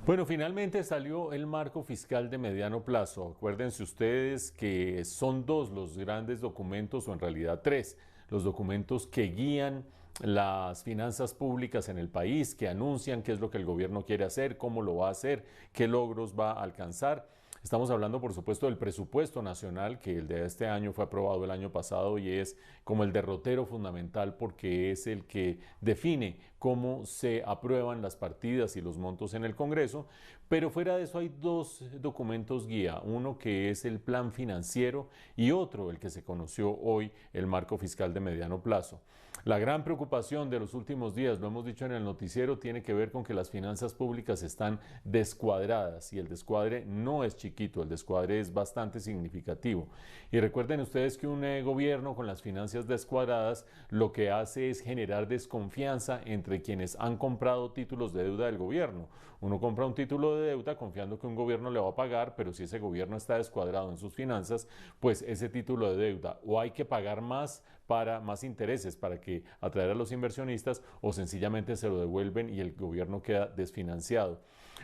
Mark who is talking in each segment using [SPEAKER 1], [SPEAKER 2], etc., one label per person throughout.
[SPEAKER 1] Bueno, finalmente salió el marco fiscal de mediano plazo. Acuérdense ustedes que son dos los grandes documentos, o en realidad tres, los documentos que guían las finanzas públicas en el país, que anuncian qué es lo que el gobierno quiere hacer, cómo lo va a hacer, qué logros va a alcanzar. Estamos hablando, por supuesto, del presupuesto nacional, que el de este año fue aprobado el año pasado y es como el derrotero fundamental porque es el que define cómo se aprueban las partidas y los montos en el Congreso. Pero fuera de eso hay dos documentos guía, uno que es el plan financiero y otro, el que se conoció hoy, el marco fiscal de mediano plazo. La gran preocupación de los últimos días, lo hemos dicho en el noticiero, tiene que ver con que las finanzas públicas están descuadradas y el descuadre no es chiquito, el descuadre es bastante significativo. Y recuerden ustedes que un gobierno con las finanzas descuadradas lo que hace es generar desconfianza entre quienes han comprado títulos de deuda del gobierno. Uno compra un título de deuda confiando que un gobierno le va a pagar, pero si ese gobierno está descuadrado en sus finanzas, pues ese título de deuda o hay que pagar más para más intereses para que atraer a los inversionistas o sencillamente se lo devuelven y el gobierno queda desfinanciado.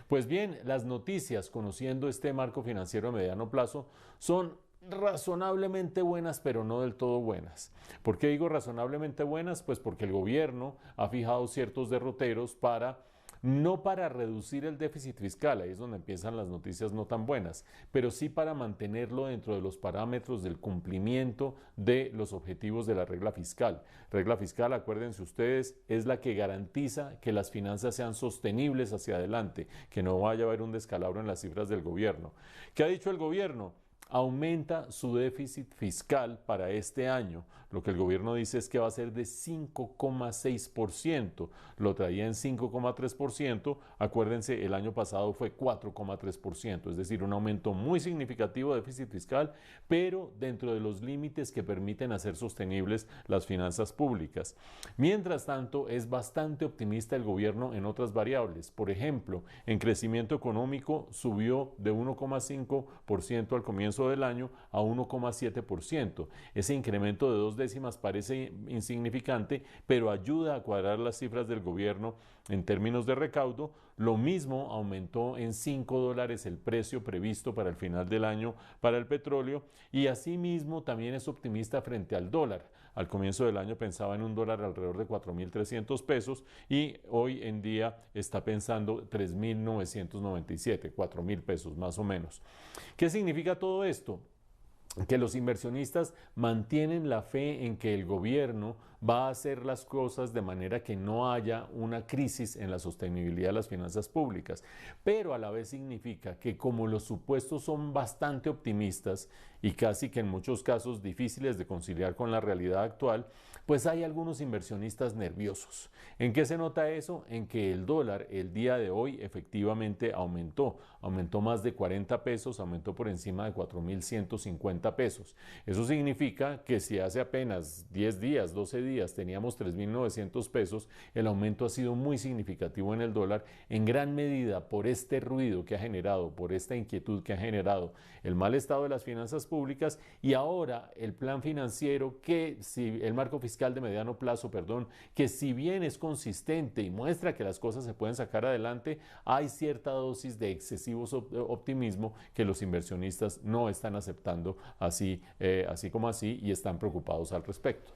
[SPEAKER 1] Pues bien, las noticias conociendo este marco financiero a mediano plazo son razonablemente buenas, pero no del todo buenas. ¿Por qué digo razonablemente buenas? Pues porque el gobierno ha fijado ciertos derroteros no para reducir el déficit fiscal, ahí es donde empiezan las noticias no tan buenas, pero sí para mantenerlo dentro de los parámetros del cumplimiento de los objetivos de la regla fiscal. Regla fiscal, acuérdense ustedes, es la que garantiza que las finanzas sean sostenibles hacia adelante, que no vaya a haber un descalabro en las cifras del gobierno. ¿Qué ha dicho el gobierno? Aumenta su déficit fiscal para este año. Lo que el gobierno dice es que va a ser de 5,6%. Lo traía en 5,3%. Acuérdense, el año pasado fue 4,3%. Es decir, un aumento muy significativo de déficit fiscal, pero dentro de los límites que permiten hacer sostenibles las finanzas públicas. Mientras tanto, es bastante optimista el gobierno en otras variables. Por ejemplo, en crecimiento económico subió de 1,5% al comienzo del año a 1,7%. Ese incremento de 2 décimas parece insignificante, pero ayuda a cuadrar las cifras del gobierno en términos de recaudo. Lo mismo aumentó en $5 el precio previsto para el final del año para el petróleo y asimismo también es optimista frente al dólar. Al comienzo del año pensaba en un dólar alrededor de 4.300 pesos y hoy en día está pensando 3.997, 4.000 pesos más o menos. ¿Qué significa todo esto? Que los inversionistas mantienen la fe en que el gobierno va a hacer las cosas de manera que no haya una crisis en la sostenibilidad de las finanzas públicas, pero a la vez significa que como los supuestos son bastante optimistas y casi que en muchos casos difíciles de conciliar con la realidad actual, pues hay algunos inversionistas nerviosos. ¿En qué se nota eso? En que el dólar el día de hoy efectivamente aumentó más de 40 pesos, aumentó por encima de 4.150 pesos. Eso significa que si hace apenas 10 días, 12 días teníamos 3.900 pesos, el aumento ha sido muy significativo en el dólar, en gran medida por este ruido que ha generado, por esta inquietud que ha generado el mal estado de las finanzas públicas y ahora el plan financiero el marco fiscal de mediano plazo, perdón, que si bien es consistente y muestra que las cosas se pueden sacar adelante, hay cierta dosis de excesivo optimismo que los inversionistas no están aceptando así como así y están preocupados al respecto.